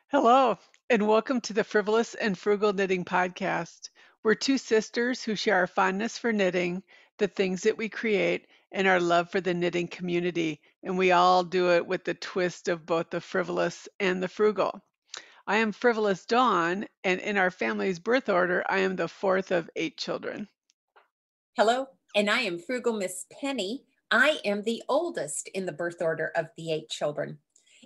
Hello, and welcome to the Frivolous and Frugal Knitting Podcast. We're two sisters who share our fondness for knitting, the things that we create, and our love for the knitting community. And we all do it with the twist of both the frivolous and the frugal. I am Frivolous Dawn, and in our family's birth order, I am the fourth of 8 children. Hello, and I am Frugal MsPenny. I am the oldest in the birth order of the 8 children.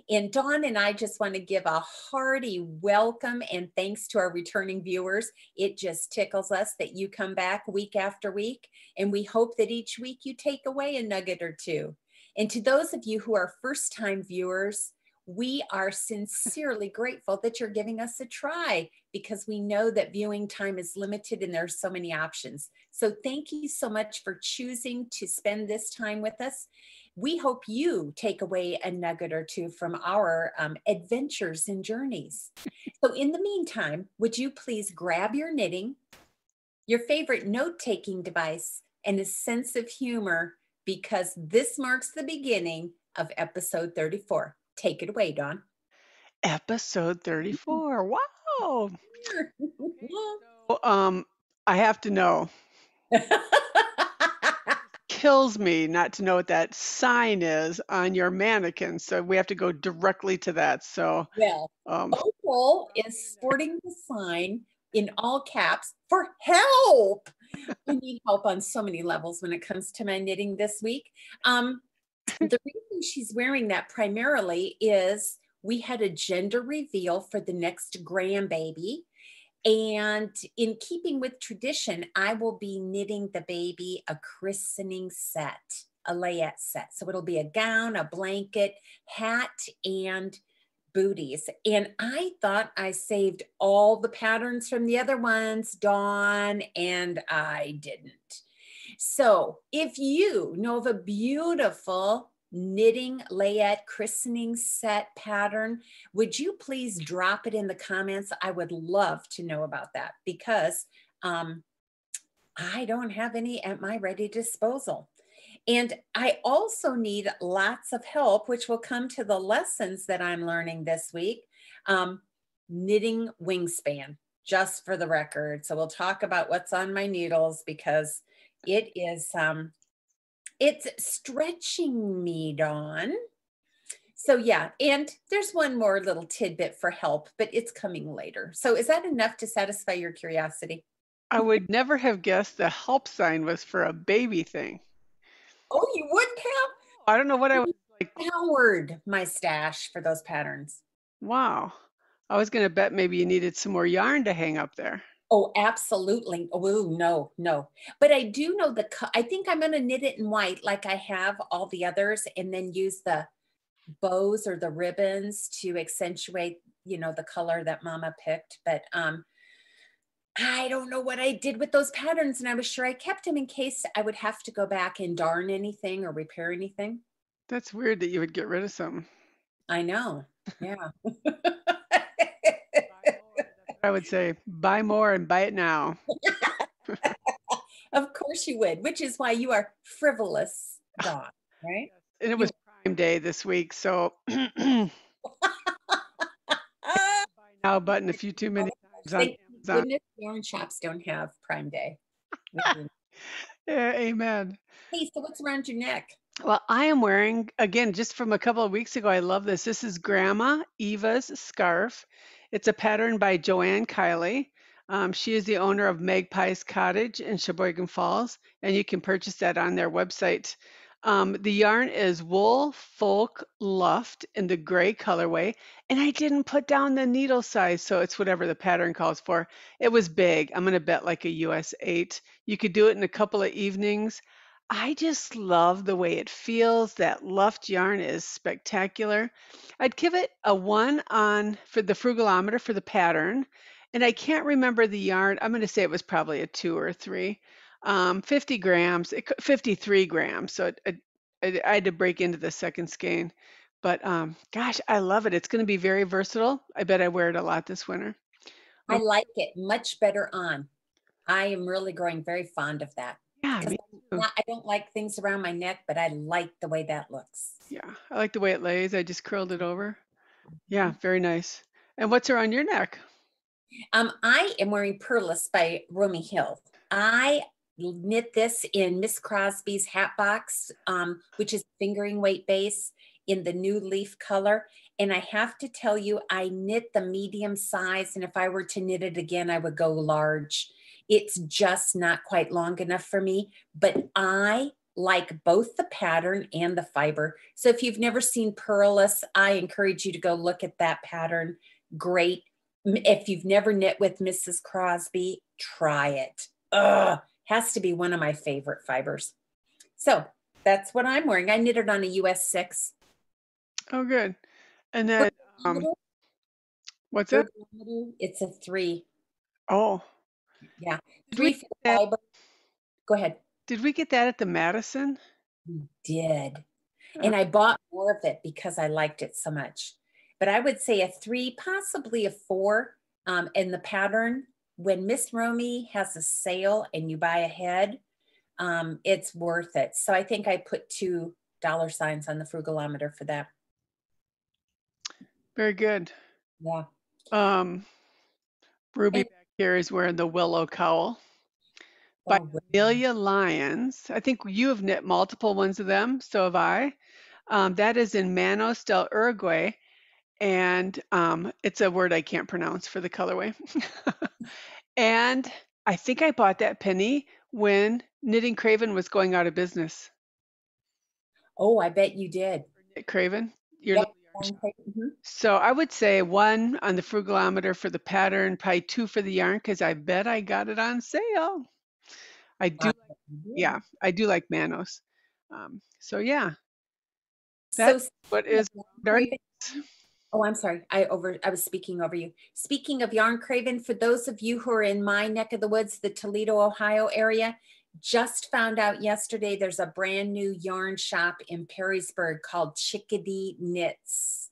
And Dawn and I just want to give a hearty welcome and thanks to our returning viewers. It just tickles us that you come back week after week, and we hope that each week you take away a nugget or two. And to those of you who are first-time viewers, we are sincerely grateful that you're giving us a try because we know that viewing time is limited and there's so many options. So thank you so much for choosing to spend this time with us. We hope you take away a nugget or two from our adventures and journeys. So in the meantime, would you please grab your knitting, your favorite note-taking device, and a sense of humor, because this marks the beginning of episode 34. Take it away, Dawn. Episode 34. Wow. So, I have to know. Kills me not to know what that sign is on your mannequin. So we have to go directly to that. So, Well, Opal is sporting the sign in all caps for help. We need help on so many levels when it comes to my knitting this week. The reason she's wearing that primarily is we had a gender reveal for the next grandbaby. And in keeping with tradition, I will be knitting the baby a christening set, a layette set. So it'll be a gown, a blanket, hat, and booties. And I thought I saved all the patterns from the other ones, Dawn, and I didn't. So if you know of a beautiful knitting layette christening set pattern, would you please drop it in the comments? I would love to know about that because I don't have any at my ready disposal. And I also need lots of help, which will come to the lessons that I'm learning this week. Knitting Wingspan, just for the record. So we'll talk about what's on my needles because it is it's stretching me, Dawn. So yeah, and there's one more little tidbit for help, but it's coming later. So is that enough to satisfy your curiosity? I would never have guessed the help sign was for a baby thing. Oh, you wouldn't have? I don't know what I was like. Devoured my stash for those patterns. Wow. I was going to bet maybe you needed some more yarn to hang up there. Oh, absolutely. Oh, no. But I do know I think I'm going to knit it in white like I have all the others and then use the bows or the ribbons to accentuate, the color that Mama picked. But I don't know what I did with those patterns, and I was sure I kept them in case I would have to go back and darn anything or repair anything. That's weird that you would get rid of something. I know. Yeah. I would say buy more and buy it now. Of course you would, which is why you are Frivolous Dawn, right? And it was Prime Day this week, so buy now button a few too many times on Thank Amazon. goodness yarn shops don't have Prime Day. Yeah, amen. Hey, so what's around your neck? Well, I am wearing, again, just from a couple of weeks ago, I love this. This is Grandma Eva's scarf. It's a pattern by Joanne Kiley. She is the owner of Magpie's Cottage in Sheboygan Falls, and you can purchase that on their website. The yarn is wool folk luft in the gray colorway, and I didn't put down the needle size, so it's whatever the pattern calls for. It was big. I'm going to bet like a US 8. You could do it in a couple of evenings. I just love the way it feels. That luft yarn is spectacular. I'd give it a 1 on for the frugalometer for the pattern, and I can't remember the yarn. I'm going to say it was probably a 2 or 3. 50 grams, 53 grams. So I had to break into the second skein. But gosh, I love it. It's going to be very versatile. I bet I wear it a lot this winter. I like it much better on. I am really growing very fond of that. Yeah, me too. I don't like things around my neck, but I like the way that looks. Yeah, I like the way it lays. I just curled it over. Yeah, very nice. And what's around your neck? I am wearing Perlis by Romy Hill. I knit this in Miss Crosby's hat box, which is fingering weight base in the new leaf color. And I have to tell you, I knit the medium size. And if I were to knit it again, I would go large. It's just not quite long enough for me, but I like both the pattern and the fiber. So if you've never seen Perlis, I encourage you to go look at that pattern. Great. If you've never knit with Mrs. Crosby, try it. Has to be one of my favorite fibers. So that's what I'm wearing. I knitted on a US 6. Oh, good. And then, what's that? It's a 3. Oh, Yeah. did 3 we for get that, fiber. Go ahead. did we get that at the Madison? We did. And I bought more of it because I liked it so much. But I would say a 3, possibly a 4. And the pattern, when Miss Romy has a sale and you buy ahead, it's worth it. So I think I put $2 on the frugalometer for that. Very good. Yeah. Ruby And, back here is wearing the Willow Cowl by Amelia Lyons. I think you have knit multiple ones of them, so have I. That is in Manos del Uruguay, and it's a word I can't pronounce for the colorway. And I think I bought that penny when Knitting Craven was going out of business. Oh, I bet you did. Knit Craven, your Yep. little yarn. So I would say 1 on the frugalometer for the pattern, probably 2 for the yarn, because I bet I got it on sale. I do, yeah, I do like Manos. So yeah, that's what is Oh, I'm sorry. I was speaking over you. Speaking of Yarn Craven, for those of you who are in my neck of the woods, the Toledo, Ohio area, just found out yesterday there's a brand new yarn shop in Perrysburg called Chickadee Knits.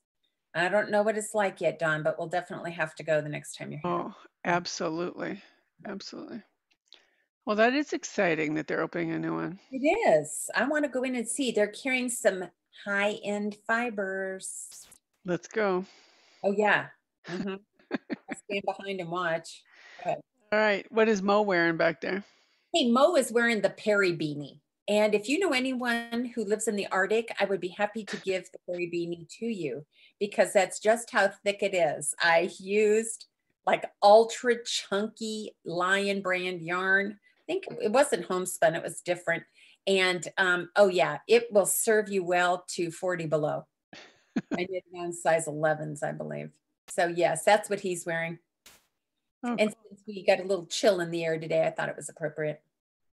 I don't know what it's like yet, Dawn, but we'll definitely have to go the next time you're here. Oh, absolutely. Absolutely. Well, that is exciting that they're opening a new one. It is. I want to go in and see. They're carrying some high-end fibers. Let's go. Oh, yeah. I'll stand behind and watch. All right. What is Mo wearing back there? Hey, Mo is wearing the Perry beanie. And if you know anyone who lives in the Arctic, I would be happy to give the Perry beanie to you because that's just how thick it is. I used like ultra chunky Lion brand yarn. I think it wasn't homespun, it was different. And oh yeah, it will serve you well to 40 below. I did on size 11s, I believe. So yes, that's what he's wearing. Oh, and since we got a little chill in the air today, I thought it was appropriate.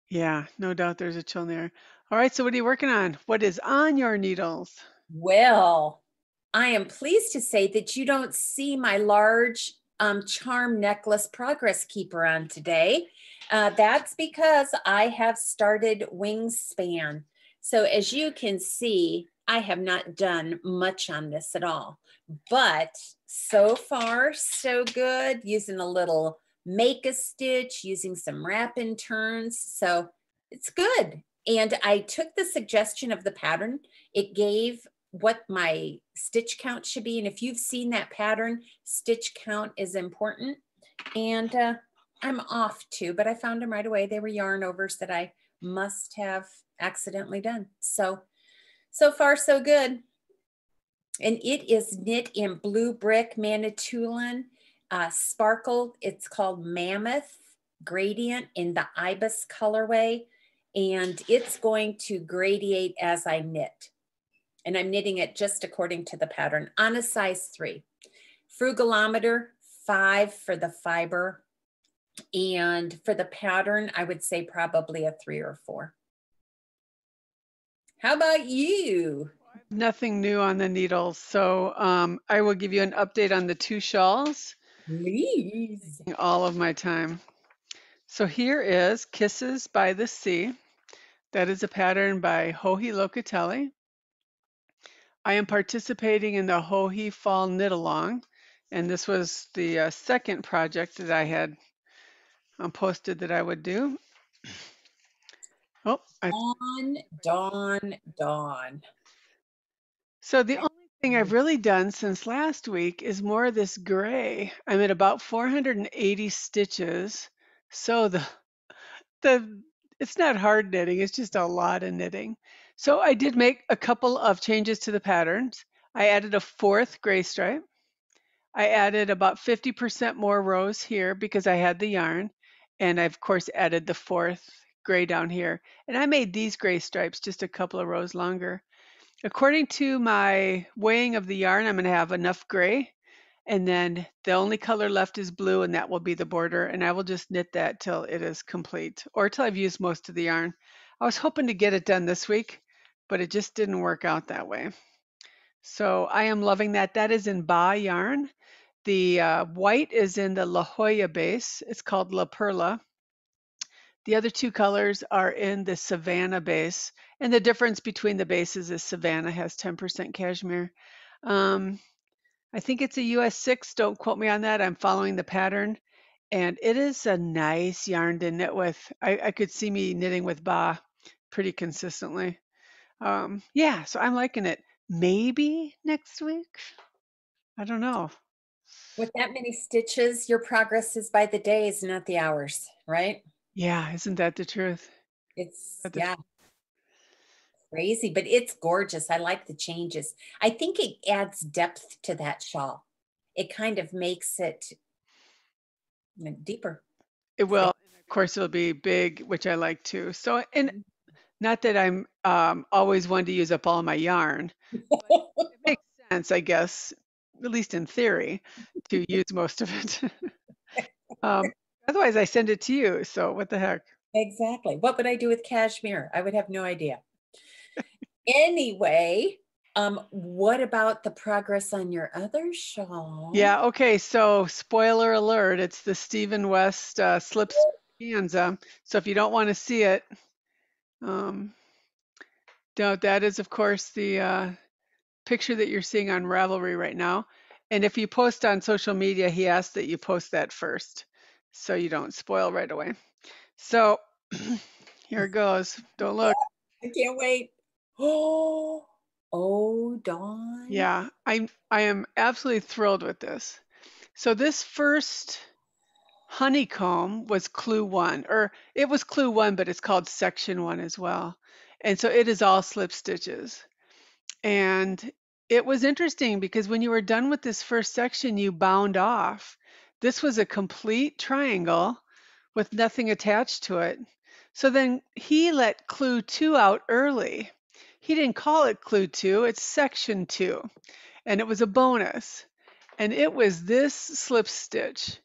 Yeah, no doubt there's a chill there. All right, so what are you working on? What is on your needles? Well, I am pleased to say that you don't see my large charm necklace progress keeper on today. That's because I have started Wingspan. So as you can see, I have not done much on this at all, but so far so good, using a little make a stitch, using some wrap and turns. So it's good. And I took the suggestion of the pattern. It gave what my stitch count should be. And if you've seen that pattern, stitch count is important. And I'm off too, but I found them right away. They were yarn overs that I must have accidentally done. So far so good. And it is knit in blue brick Manitoulin sparkle. It's called Mammoth Gradient in the Ibis colorway. And it's going to gradiate as I knit. And I'm knitting it just according to the pattern on a size 3. Frugalometer 5 for the fiber. And for the pattern, I would say probably a 3 or 4. How about you? Nothing new on the needles. So I will give you an update on the 2 shawls. Please. All of my time. So here is Kisses by the Sea. That is a pattern by Joji Locatelli. I am participating in the Joji Fall Knit Along, and this was the second project that I had posted that I would do. Oh, Dawn. So the only thing I've really done since last week is more of this gray. I'm at about 480 stitches. So the it's not hard knitting, it's just a lot of knitting. So I did make a couple of changes to the patterns. I added a fourth gray stripe. I added about 50% more rows here because I had the yarn. And I, of course, added the fourth gray down here. And I made these gray stripes just a couple of rows longer. According to my weighing of the yarn, I'm going to have enough gray. And then the only color left is blue, and that will be the border. And I will just knit that till it is complete or till I've used most of the yarn. I was hoping to get it done this week, but it just didn't work out that way. So I am loving that. That is in Ba yarn. The white is in the La Jolla base. It's called La Perla. The other two colors are in the Savannah base. And the difference between the bases is Savannah has 10% cashmere. Um, I think it's a US 6. Don't quote me on that. I'm following the pattern. And it is a nice yarn to knit with. I could see me knitting with Ba pretty consistently. Yeah, so I'm liking it. Maybe next week. I don't know. With that many stitches, your progress is by the days, not the hours, right? Yeah, isn't that the truth? It's, That the yeah, truth? crazy, but it's gorgeous. I like the changes. I think it adds depth to that shawl. It kind of makes it deeper. It will. Thick. And of course, it'll be big, which I like too. So, and not that I'm always one to use up all my yarn, but it makes sense, I guess, at least in theory, to use most of it. um, Otherwise, I send it to you. So, what the heck? Exactly. What would I do with cashmere? I would have no idea. Anyway, what about the progress on your other shawl? Yeah. Okay. So, spoiler alert: it's the Stephen West slip stanza. So, if you don't want to see it, um, that is, of course, the picture that you're seeing on Ravelry right now. And if you post on social media, he asks that you post that first so you don't spoil right away. So here it goes. Don't look. I can't wait. Oh, oh, Dawn. Yeah, I am absolutely thrilled with this. So this first honeycomb was clue one, or it was clue one, but it's called section one as well. And so it is all slip stitches. And it was interesting because when you were done with this first section, you bound off. This was a complete triangle with nothing attached to it. So then he let clue two out early. He didn't call it clue two, it's section two. And it was a bonus. And it was this slip stitch.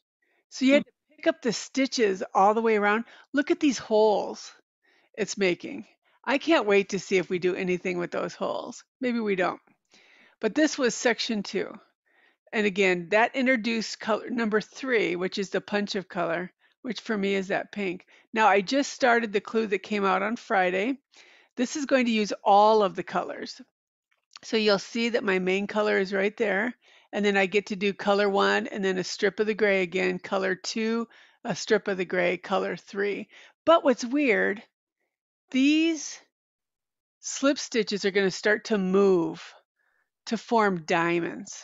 So you had to pick up the stitches all the way around. Look at these holes it's making. I can't wait to see if we do anything with those holes. Maybe we don't. But this was section two. And again, that introduced color number three, which is the punch of color, which for me is that pink. Now I just started the clue that came out on Friday. This is going to use all of the colors. So you'll see that my main color is right there. And then I get to do color one and then a strip of the gray again, color two, a strip of the gray, color three. But what's weird, these slip stitches are going to start to move to form diamonds.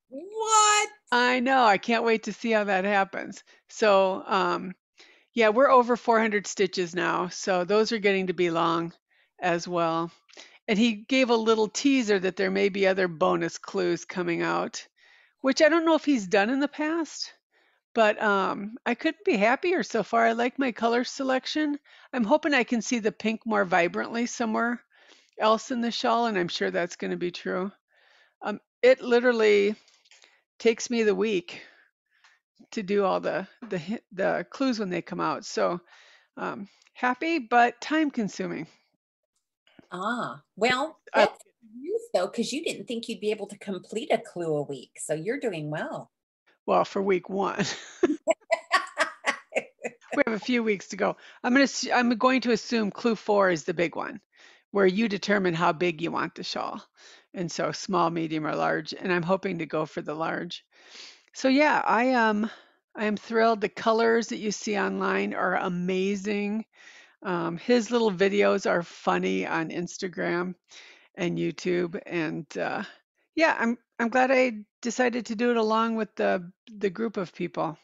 What? I know. I can't wait to see how that happens. So, yeah, we're over 400 stitches now. So those are getting to be long as well. And he gave a little teaser that there may be other bonus clues coming out, which I don't know if he's done in the past, but I couldn't be happier so far. I like my color selection. I'm hoping I can see the pink more vibrantly somewhere else in the shawl, and I'm sure that's going to be true. It literally takes me the week to do all the clues when they come out. So happy, but time consuming. Ah, well, I, that's news though, because you didn't think you'd be able to complete a clue a week. So you're doing well. well, for week one, we have a few weeks to go. I'm going to assume clue four is the big one, where you determine how big you want the shawl, and so small, medium, or large. And I'm hoping to go for the large. So yeah, I am thrilled. The colors that you see online are amazing. His little videos are funny on Instagram and YouTube, and Yeah, I'm glad I decided to do it along with the group of people.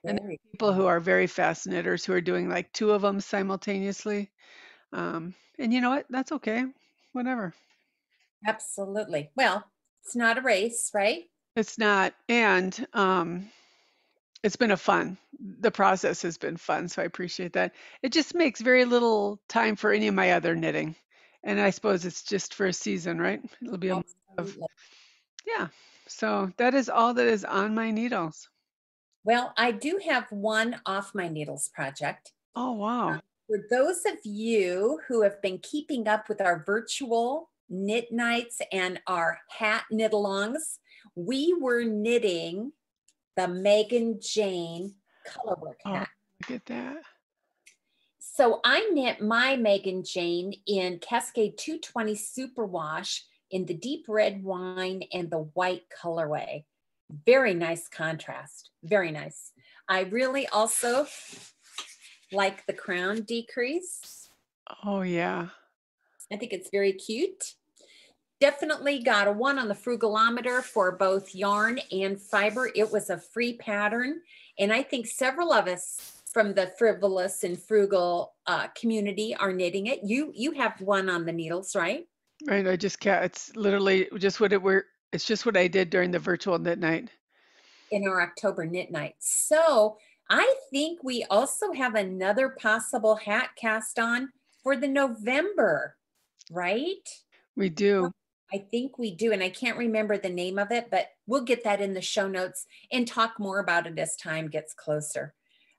And there Very are people who cool. are very fast knitters who are doing like two of them simultaneously. And you know what? That's okay. Whatever. Absolutely. Well, it's not a race, right? It's not, and it's been a fun. The process has been fun, so I appreciate that. It just makes very little time for any of my other knitting. And I suppose it's just for a season, right? It'll be a month of, Absolutely. yeah. So that is all that is on my needles. Well, I do have one off my needles project. Oh, wow. For those of you who have been keeping up with our virtual knit nights and our hat knit alongs, we were knitting the Megan Jane colorwork Oh, hat. look at that. So I knit my Megan Jane in Cascade 220 Superwash in the deep red wine and the white colorway. Very nice contrast. Very nice. I really also like the crown decrease. Oh, yeah. I think it's very cute. Definitely got a 1 on the frugalometer for both yarn and fiber. It was a free pattern. And I think several of us from the Frivolous and Frugal community are knitting it. You have 1 on the needles, right? Right. I just can't. It's literally just what it were. It's just what I did during the virtual knit night. In our October knit night. So I think we also have another possible hat cast on for the November, right? We do. I think we do. And I can't remember the name of it, but we'll get that in the show notes and talk more about it as time gets closer.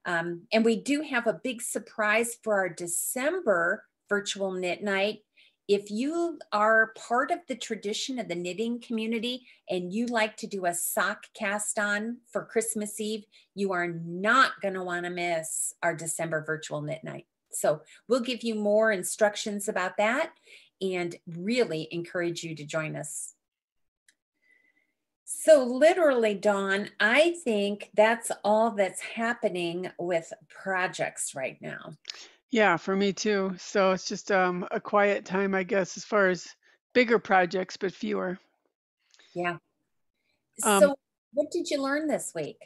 And we do have a big surprise for our December virtual knit night. If you are part of the tradition of the knitting community and you like to do a sock cast on for Christmas Eve, you are not going to want to miss our December virtual knit night. So we'll give you more instructions about that and really encourage you to join us. So literally, Dawn, I think that's all that's happening with projects right now. Yeah, for me too. So it's just a quiet time, I guess, as far as bigger projects, but fewer. Yeah. Um, So what did you learn this week?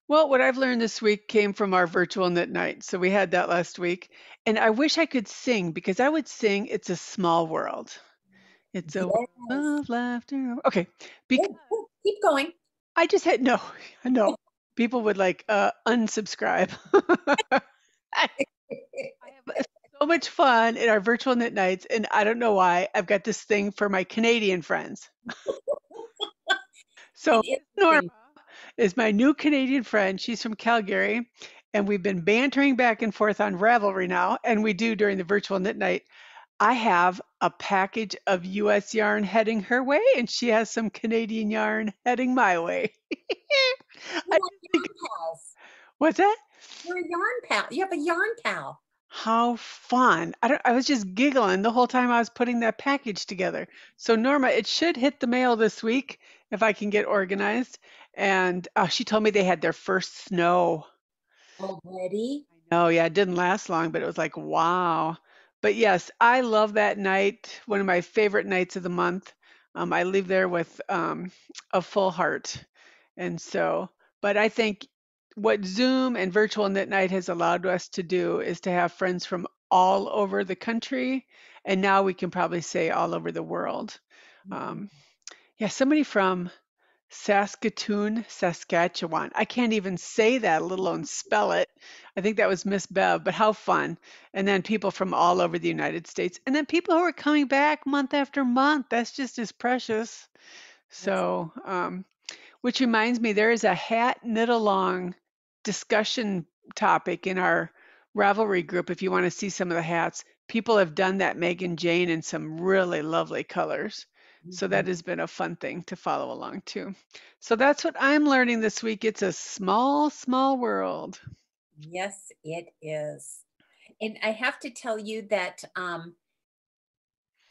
well, what I've learned this week came from our virtual knit night. So we had that last week. And I wish I could sing because I would sing It's a Small World. It's a world Yes. of laughter. Okay. Because Oh, oh, keep going. I just had no, no. People would like unsubscribe. I have so much fun in our virtual knit nights, and I don't know why. I've got this thing for my Canadian friends. So It Norma is. is my new Canadian friend. She's from Calgary, and we've been bantering back and forth on Ravelry now, and we do during the virtual knit night. I have a package of US yarn heading her way, and she has some Canadian yarn heading my way. You I want just think, yarn pals. what's that? You're a yarn pal. You have a yarn pal. How fun. I was just giggling the whole time I was putting that package together. So Norma, it should hit the mail this week if I can get organized. And she told me they had their first snow. Already? Oh yeah, it didn't last long, but it was like, wow. But yes, I love that night. One of my favorite nights of the month. I leave there with a full heart. And so, but I think what Zoom and virtual knit night has allowed us to do is to have friends from all over the country. And now we can probably say all over the world. Mhm. Um, yeah, somebody from Saskatoon, Saskatchewan. I can't even say that, let alone spell it. I think that was Miss Bev, but how fun. And then people from all over the United States. And then people who are coming back month after month. That's just as precious. Yes. So, which reminds me, there is a hat knit along discussion topic in our Ravelry group if you want to see some of the hats. People have done that Megan Jane in some really lovely colors. So Mhm. that has been a fun thing to follow along too. So that's what I'm learning this week. It's a small, small world. Yes, it is. And I have to tell you that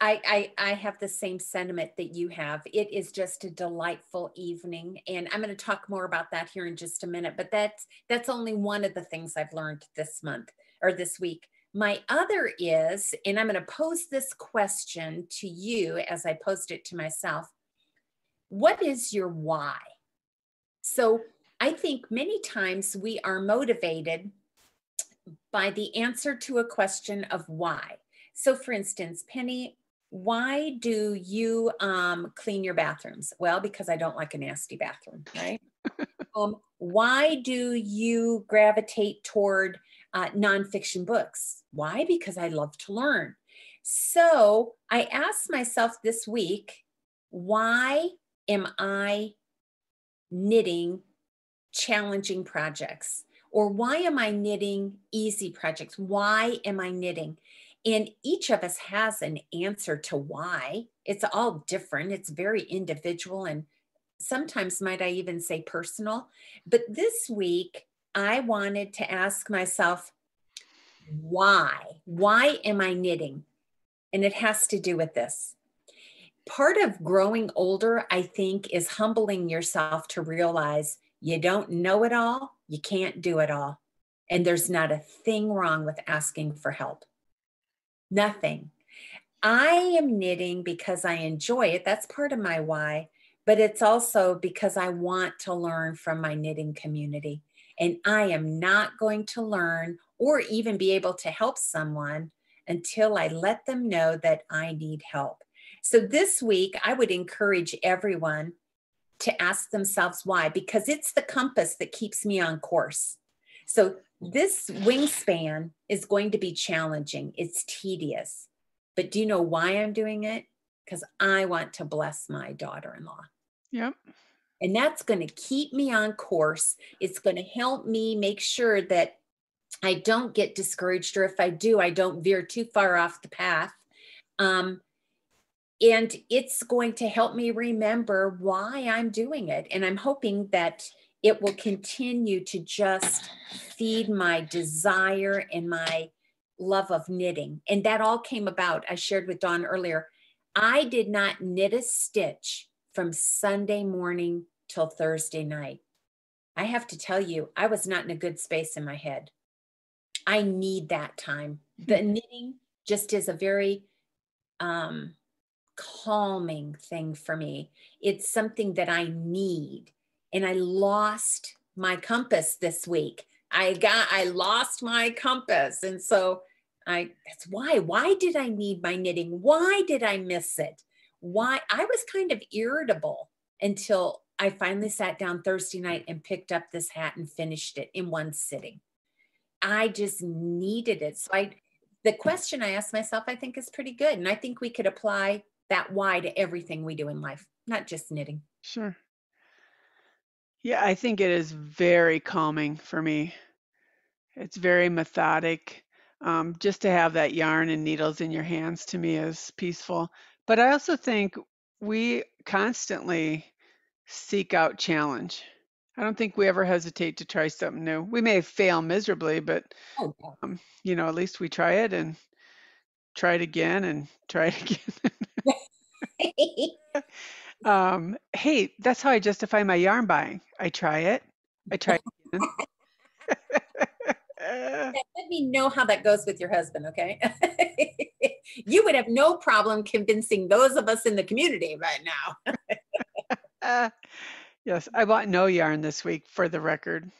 I have the same sentiment that you have. It is just a delightful evening, and I'm going to talk more about that here in just a minute. But that's only one of the things I've learned this month or this week. My other is, and I'm going to pose this question to you as I posed it to myself. What is your why? So I think many times we are motivated by the answer to a question of why. So for instance, Penny, why do you clean your bathrooms? Well, because I don't like a nasty bathroom, right? Why do you gravitate toward nonfiction books? Why? Because I love to learn. So I asked myself this week, why am I knitting challenging projects? Or why am I knitting easy projects? Why am I knitting? And each of us has an answer to why. It's all different. It's very individual and sometimes might I even say personal. But this week, I wanted to ask myself, why? Why am I knitting? And it has to do with this. Part of growing older, I think, is humbling yourself to realize you don't know it all, you can't do it all. And there's not a thing wrong with asking for help. Nothing. I am knitting because I enjoy it. That's part of my why. But it's also because I want to learn from my knitting community. And I am not going to learn or even be able to help someone until I let them know that I need help. So this week, I would encourage everyone to ask themselves why, because it's the compass that keeps me on course. So this wingspan is going to be challenging. It's tedious. But do you know why I'm doing it? Because I want to bless my daughter-in-law. Yep. And that's going to keep me on course. It's going to help me make sure that I don't get discouraged, or if I do, I don't veer too far off the path. And it's going to help me remember why I'm doing it. And I'm hoping that it will continue to just feed my desire and my love of knitting. And that all came about, I shared with Dawn earlier. I did not knit a stitch from Sunday morning till Thursday night. I have to tell you, I was not in a good space in my head. I need that time. The knitting just is a very calming thing for me. It's something that I need. And I lost my compass this week. I lost my compass. And so that's why did I need my knitting? Why did I miss it? Why? I was kind of irritable until I finally sat down Thursday night and picked up this hat and finished it in one sitting. I just needed it. So the question I asked myself, I think is pretty good. And I think we could apply that why to everything we do in life, not just knitting. Sure. Yeah, I think it is very calming for me. It's very methodic. Just to have that yarn and needles in your hands to me is peaceful. But I also think we constantly seek out challenge. I don't think we ever hesitate to try something new. We may fail miserably, but at least we try it and try it again and try it again. Hey, that's how I justify my yarn buying. I try it. I try it again. Let me know how that goes with your husband, okay? You would have no problem convincing those of us in the community right now. Yes, I bought no yarn this week for the record.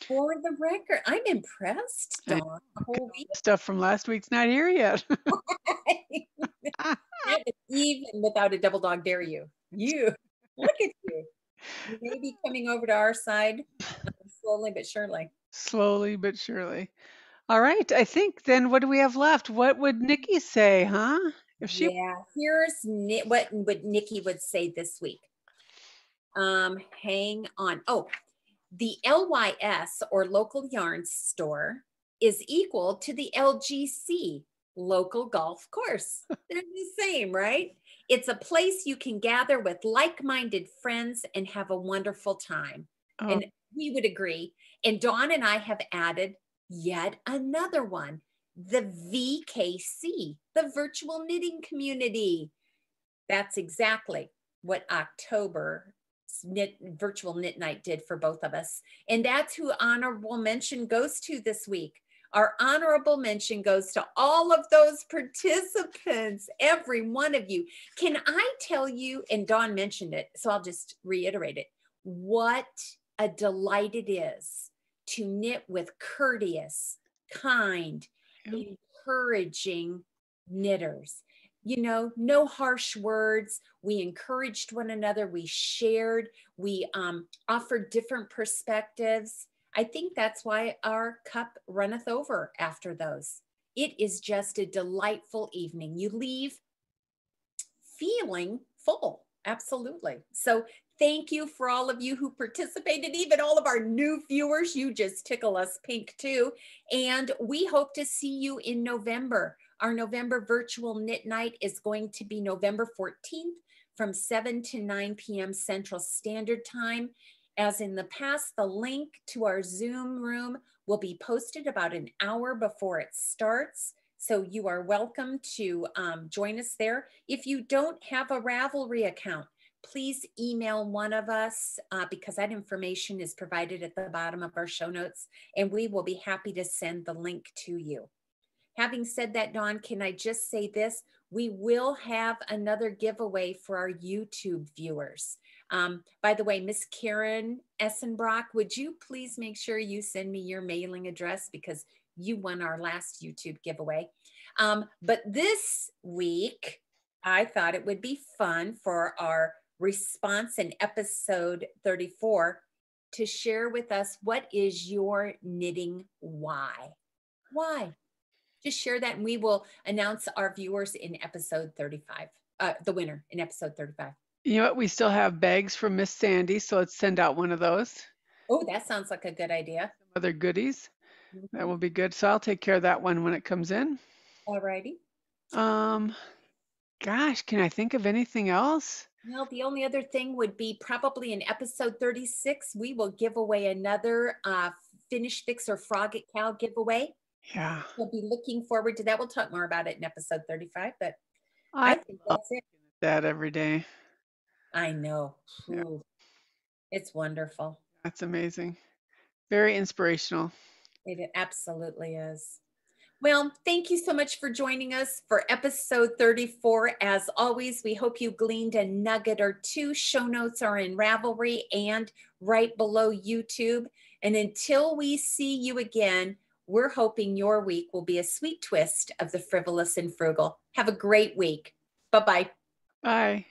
For the record, I'm impressed, Dawn. The whole week. Stuff from last week's not here yet. Even without a double dog dare you. Look at you. You may be coming over to our side slowly but surely. Slowly but surely. All right, I think then what do we have left? What would Nicky say, huh? Here's what Nicky would say this week. Hang on. Oh, the LYS or local yarn store is equal to the LGC, local golf course. They're the same, right? It's a place you can gather with like-minded friends and have a wonderful time. Oh. And we would agree. And Dawn and I have added yet another one, the VKC, the virtual knitting community. That's exactly what October virtual knit night did for both of us. And that's who honorable mention goes to this week. Our honorable mention goes to all of those participants, every one of you. Can I tell you, and Dawn mentioned it, so I'll just reiterate it, what a delight it is to knit with courteous, kind, encouraging knitters. You know, no harsh words. We encouraged one another. We shared. We offered different perspectives. I think that's why our cup runneth over after those. It is just a delightful evening. You leave feeling full. Absolutely. So thank you for all of you who participated, even all of our new viewers. You just tickle us pink too. And we hope to see you in November. Our November virtual knit night is going to be November 14th from 7 to 9 p.m. Central Standard Time. As in the past, the link to our Zoom room will be posted about an hour before it starts. So you are welcome to join us there. If you don't have a Ravelry account, please email one of us because that information is provided at the bottom of our show notes, and we will be happy to send the link to you. Having said that, Dawn, can I just say this? We will have another giveaway for our YouTube viewers. By the way, Miss Karen Essenbrock, would you please make sure you send me your mailing address because you won our last YouTube giveaway. But this week, I thought it would be fun for our response in episode 34 to share with us what is your knitting why? Why? Just share that and we will announce our viewers in episode 35, the winner in episode 35. You know what? We still have bags from Miss Sandy, so let's send out one of those. Oh, that sounds like a good idea. Some other goodies. That will be good. So I'll take care of that one when it comes in. All righty. Gosh, can I think of anything else? Well, the only other thing would be probably in episode 36, we will give away another Finish Fix or Frog It Cal giveaway. Yeah. We'll be looking forward to that. We'll talk more about it in episode 35, but I think that's it. That every day. I know. Yeah. Ooh, it's wonderful. That's amazing. Very inspirational. It absolutely is. Well, thank you so much for joining us for episode 34. As always, we hope you gleaned a nugget or two. Show notes are in Ravelry and right below YouTube. And until we see you again, we're hoping your week will be a sweet twist of the frivolous and frugal. Have a great week. Bye-bye. Bye.